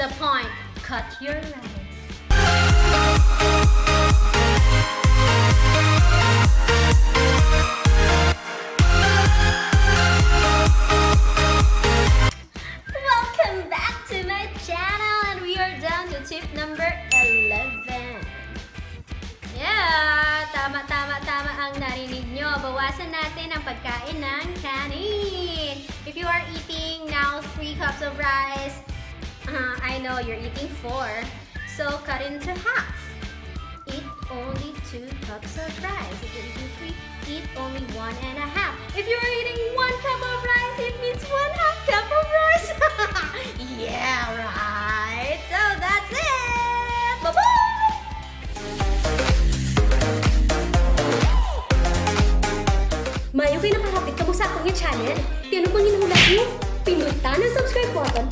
the point. Cut your rice. Welcome back to my channel and we are down to tip number 11. Yeah, tama ang narinig nyo. Bawasan natin ang pagkain ng kanin. If you are eating now 3 cups of rice, I know you're eating 4, so cut into half. Eat only 2 cups of rice. If you're eating 3, eat only 1.5. If you're eating 1 cup of rice, it means 1/2 cup of rice. Yeah, right. So that's it. Bye-bye. Mayo kayo nakahapit ka mo sa akong channel. Yan ang panginulat mo. Pindutan ang subscribe button